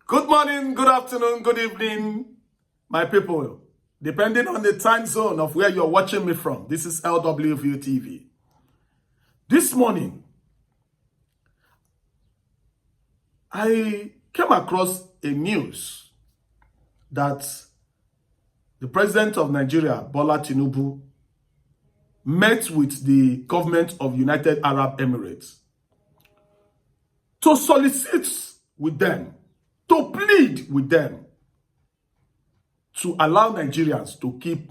Good morning, good afternoon, good evening, my people. Depending on the time zone of where you're watching me from, this is LWView TV. This morning, I came across a news that the President of Nigeria, Bola Yinubu, met with the government of United Arab Emirates to solicit with them, to plead with them to allow Nigerians to keep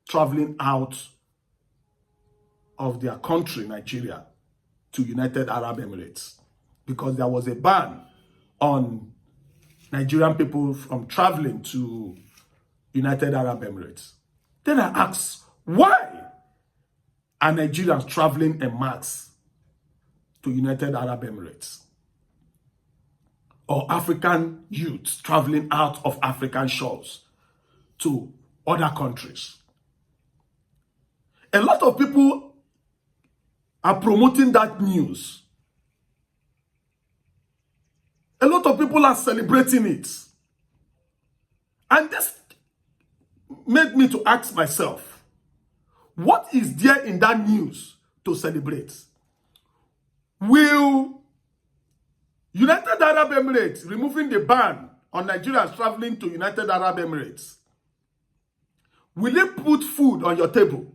traveling out of their country, Nigeria, to United Arab Emirates, because there was a ban on Nigerian people from traveling to United Arab Emirates. Then I asked, why are Nigerians traveling en masse to United Arab Emirates? Or African youths traveling out of African shores to other countries? A lot of people are promoting that news. A lot of people are celebrating it. And this made me to ask myself, what is there in that news to celebrate? Will United Arab Emirates removing the ban on Nigerians traveling to United Arab Emirates, will it put food on your table?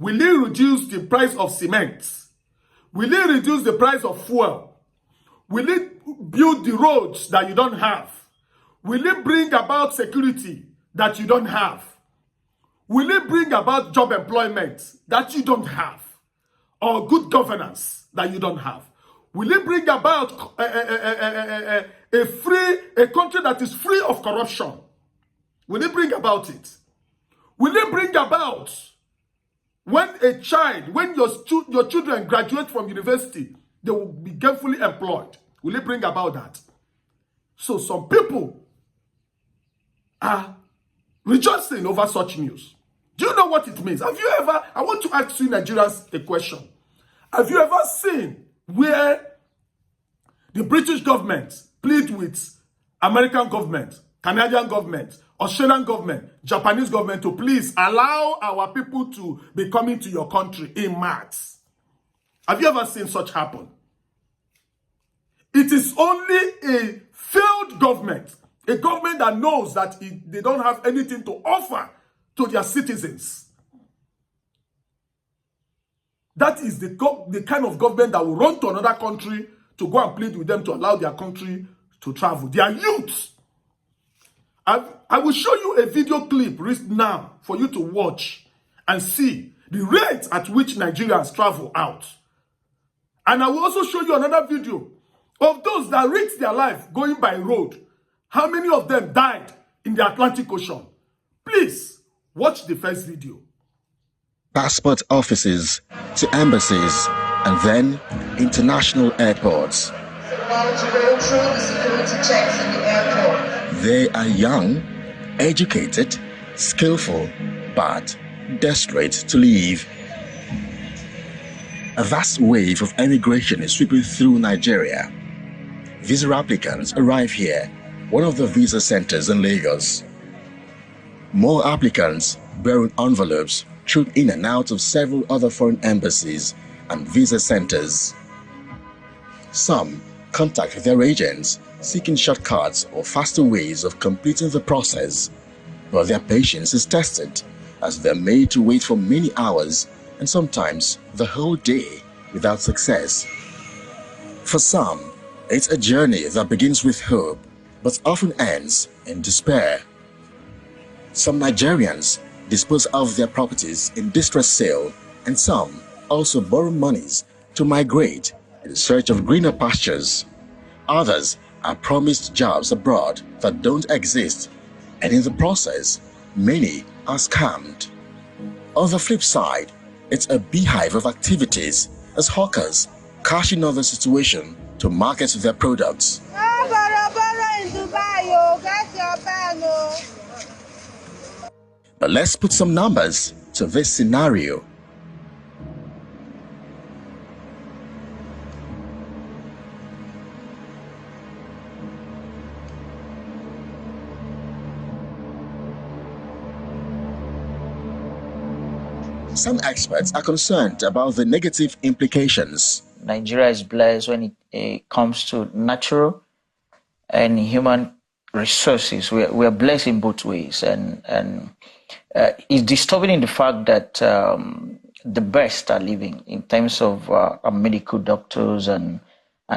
Will it reduce the price of cement? Will it reduce the price of fuel? Will it build the roads that you don't have? Will it bring about security that you don't have? Will it bring about job employment that you don't have? Or good governance that you don't have? Will it bring about a country that is free of corruption? Will it bring about it? Will it bring about when your children graduate from university, they will be gainfully employed? Will it bring about that? So some people are rejoicing over such news. Do you know what it means? Have you ever, I want to ask you Nigerians a question. Have you ever seen where the British government plead with American government, Canadian government, Australian government, Japanese government to please allow our people to be coming to your country in mass? Have you ever seen such happen? It is only a failed government, a government that knows that they don't have anything to offer to their citizens. That is the kind of government that will run to another country to go and plead with them to allow their country to travel. They are youths. I will show you a video clip right now for you to watch and see the rate at which Nigerians travel out. And I will also show you another video of those that risked their life going by road. How many of them died in the Atlantic Ocean? Please watch the first video. Passport offices to embassies and then international airports. They are young, educated, skillful, but desperate to leave. A vast wave of emigration is sweeping through Nigeria. Visa applicants arrive here, one of the visa centers in Lagos. More applicants bearing envelopes troop in and out of several other foreign embassies and visa centers. Some contact their agents seeking shortcuts or faster ways of completing the process, but their patience is tested as they're made to wait for many hours and sometimes the whole day without success. For some, it's a journey that begins with hope but often ends in despair. Some Nigerians dispose of their properties in distress sale, and some also borrow monies to migrate in search of greener pastures. Others are promised jobs abroad that don't exist, and in the process, many are scammed. On the flip side, it's a beehive of activities as hawkers cash in on the situation to market their products. But let's put some numbers to this scenario. Some experts are concerned about the negative implications. Nigeria is blessed when it comes to natural and human resources. We are blessed in both ways, and it's disturbing in the fact that the best are living in terms of our medical doctors and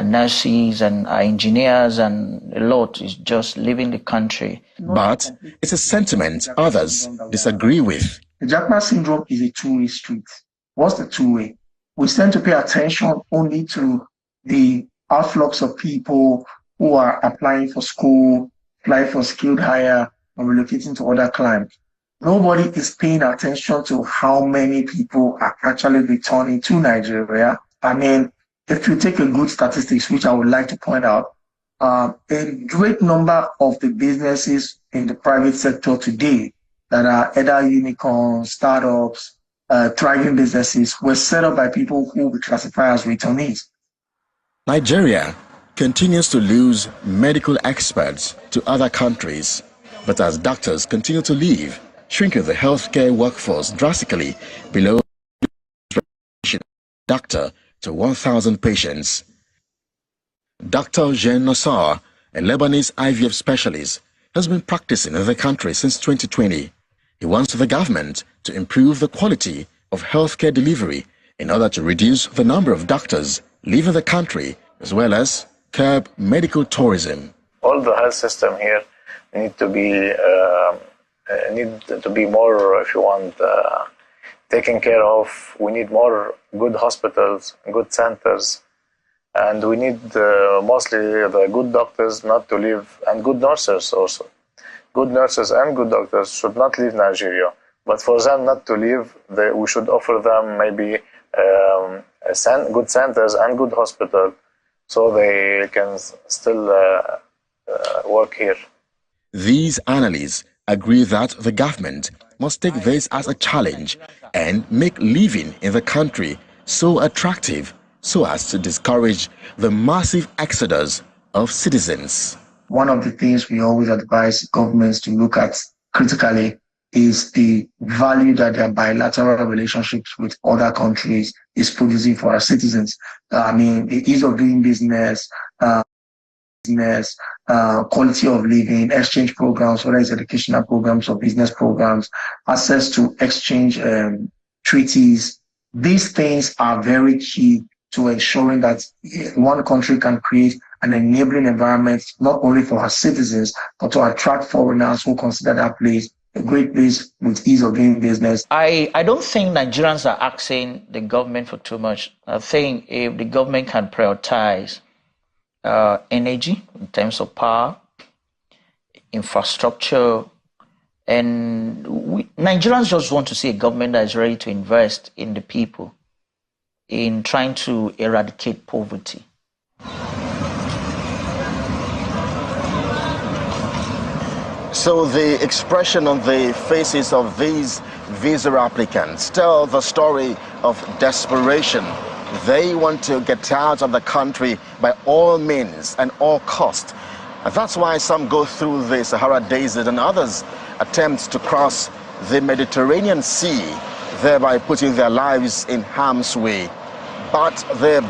nurses and our engineers, and a lot is just leaving the country. But it's a sentiment others disagree with. The Jackman syndrome is a two-way street. What's the two-way? We tend to pay attention only to the outflux of people who are applying for school, applying for skilled hire, and relocating to other climes. Nobody is paying attention to how many people are actually returning to Nigeria. I mean, if you take a good statistics, which I would like to point out, a great number of the businesses in the private sector today that are either unicorns, startups, thriving businesses were set up by people who we classify as returnees. Nigeria continues to lose medical experts to other countries, but as doctors continue to leave, shrinking the healthcare workforce drastically below doctor to 1,000 patients. Dr. Jean Nassar, a Lebanese IVF specialist, has been practicing in the country since 2020. He wants the government to improve the quality of healthcare delivery in order to reduce the number of doctors leaving the country, as well as curb medical tourism. All the health system here need to be more, if you want, taken care of. We need more good hospitals, good centers, and we need mostly the good doctors not to leave, and good nurses also. Good nurses and good doctors should not leave Nigeria, but for them not to leave, we should offer them maybe good centers and good hospital, so they can still work here. These analysts agree that the government must take this as a challenge and make living in the country so attractive so as to discourage the massive exodus of citizens. One of the things we always advise governments to look at critically is the value that their bilateral relationships with other countries is producing for our citizens. I mean, the ease of doing business, quality of living, exchange programs, whether it's educational programs or business programs, access to exchange treaties. These things are very key to ensuring that one country can create an enabling environment, not only for her citizens, but to attract foreigners who consider that place a great place with ease of doing business. I don't think Nigerians are asking the government for too much. I think if the government can prioritize energy in terms of power, infrastructure, and Nigerians just want to see a government that is ready to invest in the people, in trying to eradicate poverty. So the expression on the faces of these visa applicants tell the story of desperation. They want to get out of the country by all means and all cost. And that's why some go through the Sahara Desert and others attempt to cross the Mediterranean Sea, thereby putting their lives in harm's way. But the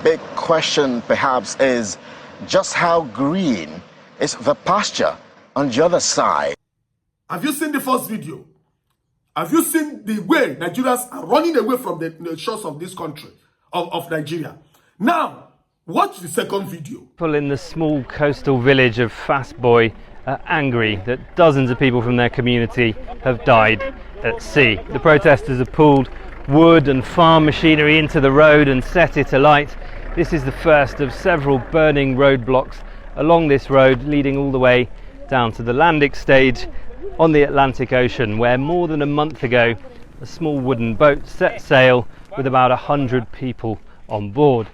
big question perhaps is just how green is the pasture on the other side. Have you seen the first video? Have you seen the way Nigerians are running away from the shores of this country, of Nigeria? Now, watch the second video. People in the small coastal village of Fastboy are angry that dozens of people from their community have died at sea. The protesters have pulled wood and farm machinery into the road and set it alight. This is the first of several burning roadblocks along this road leading all the way down to the landing stage on the Atlantic Ocean, where more than a month ago a small wooden boat set sail with about 100 people on board.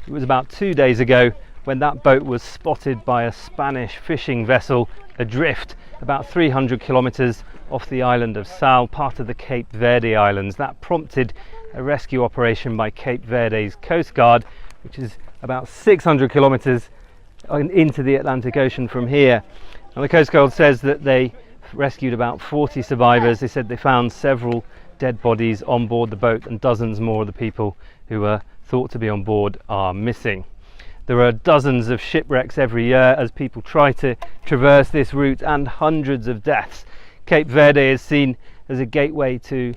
It was about 2 days ago when that boat was spotted by a Spanish fishing vessel adrift about 300 kilometers off the island of Sal, part of the Cape Verde Islands. That prompted a rescue operation by Cape Verde's Coast Guard, which is about 600 kilometers into the Atlantic Ocean from here. And the Coast Guard says that they rescued about 40 survivors. They said they found several dead bodies on board the boat, and dozens more of the people who were thought to be on board are missing. There are dozens of shipwrecks every year as people try to traverse this route, and hundreds of deaths. Cape Verde is seen as a gateway to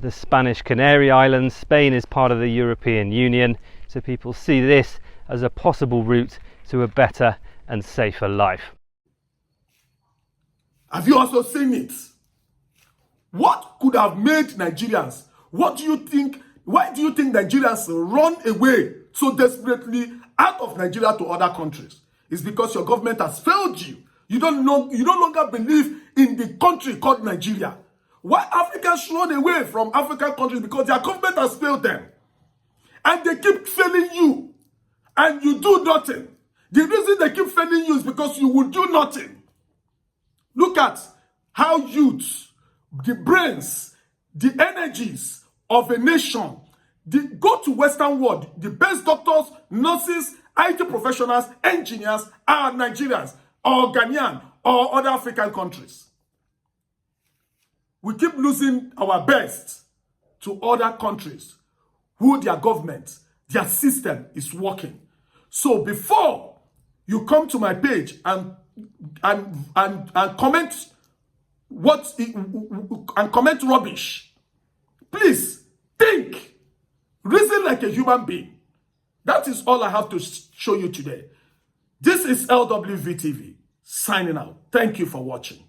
the Spanish Canary Islands. Spain is part of the European Union, so people see this as a possible route to a better and safer life. Have you also seen it? What could have made Nigerians? What do you think? Why do you think Nigerians run away so desperately out of Nigeria to other countries? It's because your government has failed you. You no longer believe in the country called Nigeria. Why Africans run away from African countries? Because their government has failed them. And they keep failing you. And you do nothing. The reason they keep failing you is because you will do nothing. Look at how youth, the brains, the energies of a nation, go to Western world, the best doctors, nurses, IT professionals, engineers are Nigerians or Ghanaian or other African countries. We keep losing our best to other countries who their government, their system is working. So before you come to my page and comment comment rubbish, please think, reason like a human being. That is all I have to show you today. This is LWVTV signing out. Thank you for watching.